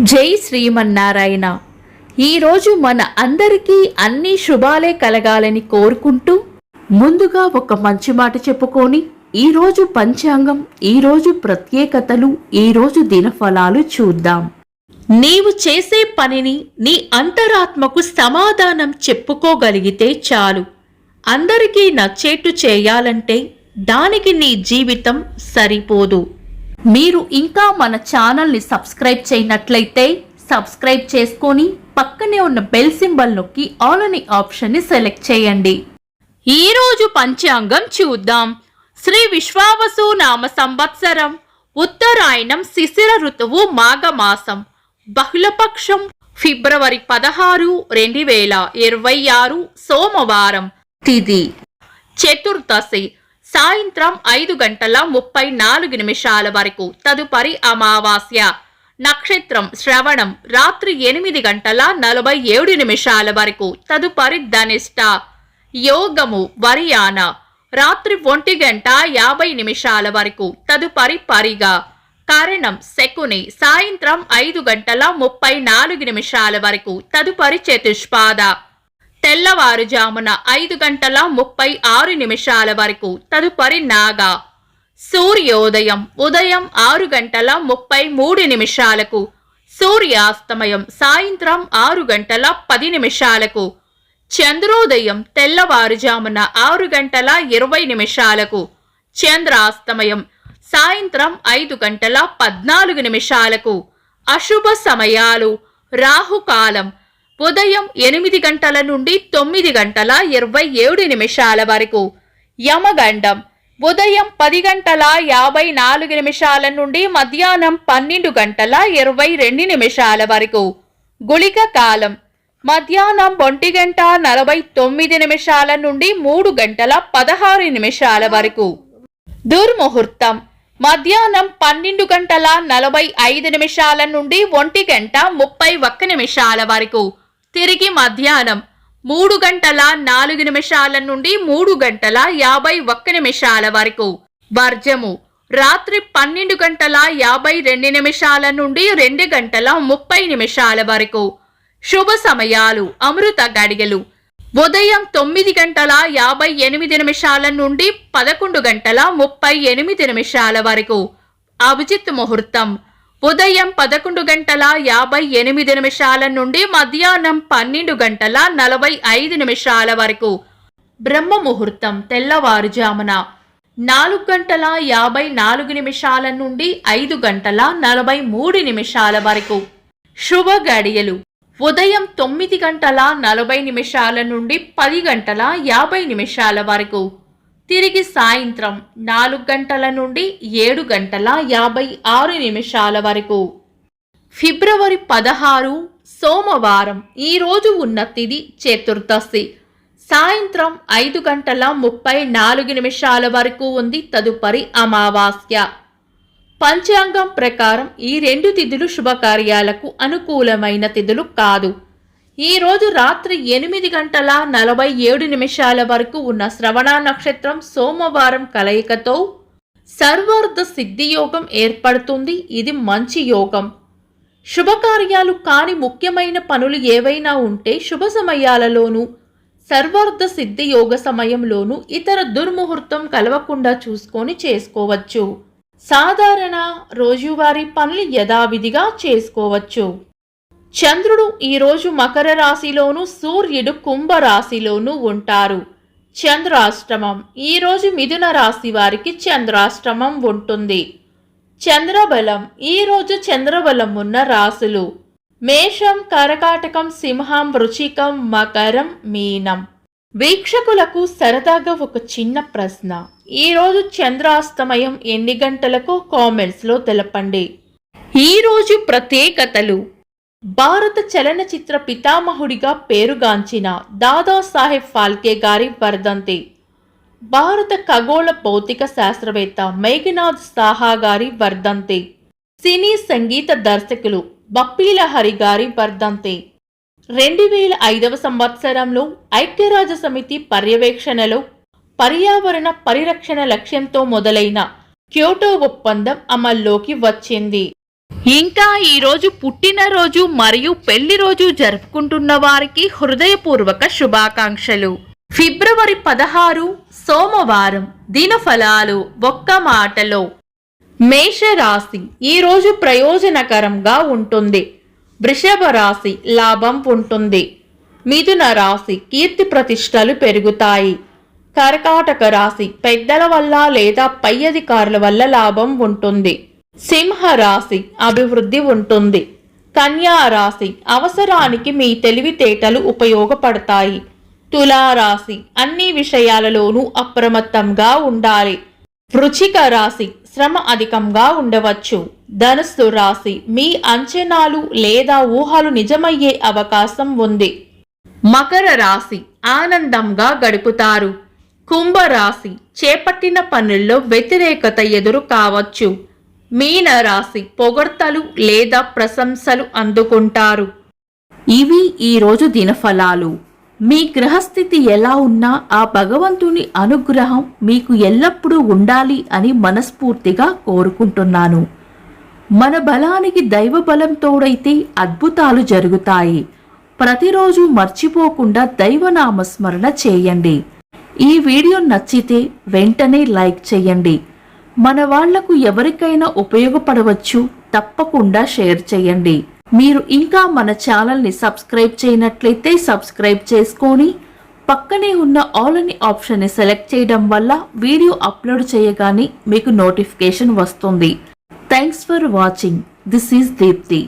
జై శ్రీమన్నారాయణ. ఈరోజు మన అందరికీ అన్ని శుభాలే కలగాలని కోరుకుంటూ ముందుగా ఒక మంచి మాట చెప్పుకొని ఈరోజు పంచాంగం, ఈరోజు ప్రత్యేకతలు, ఈరోజు దినఫలాలు చూద్దాం. నీవు చేసే పనిని నీ అంతరాత్మకు సమాధానం చెప్పుకోగలిగితే చాలు. అందరికీ నచ్చేట్టు చేయాలంటే దానికి నీ జీవితం సరిపోదు. మీరు ఇంకా మన ఛానల్ని సబ్స్క్రైబ్ చేయనట్లయితే సబ్స్క్రైబ్ చేసుకొని పక్కనే ఉన్న బెల్ సింబల్ నొక్కి ఆల్ అనే ఆప్షన్ని సెలెక్ట్ చేయండి. ఈరోజు పంచాంగం చూద్దాం. శ్రీ విశ్వావసు నామ సంవత్సరం, ఉత్తరాయణం, శిశిర ఋతువు, మాఘమాసం, బహుళపక్షం, ఫిబ్రవరి 16, 2026, సోమవారం. తిథి చతుర్దశి, సాయంత్రం 5:34 వరకు. తదుపరి అమావాస్య. నక్షత్రం శ్రవణం, రాత్రి 8:47 వరకు. తదుపరి ధనిష్ట. యోగము వరియాన, రాత్రి 1:50 వరకు. తదుపరి పరిగ. కరణం శకుని, సాయంత్రం 5:34 వరకు. తదుపరి చతుష్పాద. తెల్లవారుజామున 5:36 వరకు. తదుపరి నాగ. సూర్యోదయం ఉదయం 6:33. సూర్యాస్తమయం సాయంత్రం 6:10. చంద్రోదయం తెల్లవారుజామున 6:20. చంద్రాస్తమయం సాయంత్రం 5:14. అశుభ సమయాలు. రాహుకాలం ఉదయం 8 గంటల నుండి 9:27 వరకు. యమగండం ఉదయం 10:54 నుండి మధ్యాహ్నం 12:22 వరకు. గుళిక కాలం మధ్యాహ్నం 1:49 నుండి 3:16 వరకు. దుర్ముహూర్తం మధ్యాహ్నం 12:45 నుండి 1:31 వరకు. తిరిగి మధ్యాహ్నం 3:04 నుండి 3:51 వరకు. వర్జము రాత్రి 12:52 నుండి 2:30 వరకు. శుభ సమయాలు. అమృత గడియలు ఉదయం 9:58 నుండి 11:38 వరకు. అభిజిత్ ముహూర్తం ఉదయం 11:58 నుండి మధ్యాహ్నం 12:45 వరకు. బ్రహ్మ ముహూర్తం తెల్లవారుజామున 4:54 నుండి 5:43 వరకు. శుభ గడియలు ఉదయం 9:40 నుండి 10:50 వరకు. తిరిగి సాయంత్రం 4 గంటల నుండి 7:56 వరకు. ఫిబ్రవరి 16 సోమవారం. ఈరోజు ఉన్న తిథి చతుర్దశి, సాయంత్రం 5:34 వరకు ఉంది. తదుపరి అమావాస్య. పంచాంగం ప్రకారం ఈ 2 తిథులు శుభకార్యాలకు అనుకూలమైన తిథులు కాదు. ఈ రోజు రాత్రి 8:47 వరకు ఉన్న శ్రవణ నక్షత్రం సోమవారం కలయికతో సర్వార్థ సిద్ధి యోగం ఏర్పడుతుంది. ఇది మంచి యోగం. శుభకార్యాలు కాని ముఖ్యమైన పనులు ఏవైనా ఉంటే శుభ సమయాలలోనూ సర్వార్థ సిద్ధి యోగ సమయంలోనూ ఇతర దుర్ముహూర్తం కలవకుండా చూసుకొని చేసుకోవచ్చు. సాధారణ రోజువారీ పనులు యథావిధిగా చేసుకోవచ్చు. చంద్రుడు ఈరోజు మకర రాశిలోను, సూర్యుడు కుంభ రాశిలోను ఉంటారు. చంద్రాష్టమం ఈరోజు మిథున రాశి వారికి చంద్రాష్టమం ఉంటుంది. చంద్రబలం ఈరోజు చంద్రబలం ఉన్న రాశులు మేషం, కర్కాటకం, సింహం, వృశ్చికం, మకరం, మీనం. వీక్షకులకు సరదాగా ఒక చిన్న ప్రశ్న. ఈరోజు చంద్రాస్తమయం ఎన్ని గంటలకు కామెంట్స్లో తెలపండి. ఈరోజు ప్రత్యేకతలు. భారత చలనచిత్ర పితామహుడిగా పేరుగాంచిన దాదాసాహెబ్ ఫాల్కే గారి వర్ధంతి. భారత ఖగోళ భౌతిక శాస్త్రవేత్త మేఘనాథ్ సాహా గారి వర్ధంతి. సినీ సంగీత దర్శకులు బప్పీల హరి గారి వర్ధంతి. 2005 సంవత్సరంలో ఐక్యరాజ్య సమితి పర్యవేక్షణలో పర్యావరణ పరిరక్షణ లక్ష్యంతో మొదలైన క్యోటో ఒప్పందం అమల్లోకి వచ్చింది. ఇంకా ఈరోజు పుట్టినరోజు మరియు పెళ్లి రోజు జరుపుకుంటున్న వారికి హృదయపూర్వక శుభాకాంక్షలు. ఫిబ్రవరి 16 సోమవారం. దినఫలాలు ఒక్క మాటలో. మేషరాశి ఈరోజు ప్రయోజనకరంగా ఉంటుంది. వృషభ రాశి లాభం ఉంటుంది. మిథున రాశి కీర్తి ప్రతిష్టలు పెరుగుతాయి. కర్కాటక రాశి పెద్దల వల్ల లేదా పై అధికారుల వల్ల లాభం ఉంటుంది. సింహ రాశి అభివృద్ధి ఉంటుంది. కన్యా రాశి అవసరానికి మీ తెలివితేటలు ఉపయోగపడతాయి. తులారాశి అన్ని విషయాలలోనూ అప్రమత్తంగా ఉండాలి. వృశ్చిక రాశి శ్రమ అధికంగా ఉండవచ్చు. ధనుస్సు రాశి మీ అంచనాలు లేదా ఊహలు నిజమయ్యే అవకాశం ఉంది. మకర రాశి ఆనందంగా గడుపుతారు. కుంభరాశి చేపట్టిన పనుల్లో వ్యతిరేకత ఎదురు కావచ్చు. మీన రాశి పొగడ్తలు లేదా ప్రశంసలు అందుకుంటారు. ఇవి ఈరోజు దినఫలాలు. మీ గ్రహస్థితి ఎలా ఉన్నా ఆ భగవంతుని అనుగ్రహం మీకు ఎల్లప్పుడూ ఉండాలి అని మనస్ఫూర్తిగా కోరుకుంటున్నాను. మన బలానికి దైవ బలం తోడైతే అద్భుతాలు జరుగుతాయి. ప్రతిరోజు మర్చిపోకుండా దైవనామస్మరణ చేయండి. ఈ వీడియో నచ్చితే వెంటనే లైక్ చేయండి. మన వాళ్లకు ఎవరికైనా ఉపయోగపడవచ్చు. తప్పకుండా షేర్ చేయండి. మీరు ఇంకా మన ఛానల్ని సబ్స్క్రైబ్ చేయనట్లయితే సబ్స్క్రైబ్ చేసుకొని పక్కనే ఉన్న ఆల్ అని ఆప్షన్ని సెలెక్ట్ చేయడం వల్ల వీడియో అప్లోడ్ చేయగానే మీకు నోటిఫికేషన్ వస్తుంది. Thanks for watching. This is Deepti.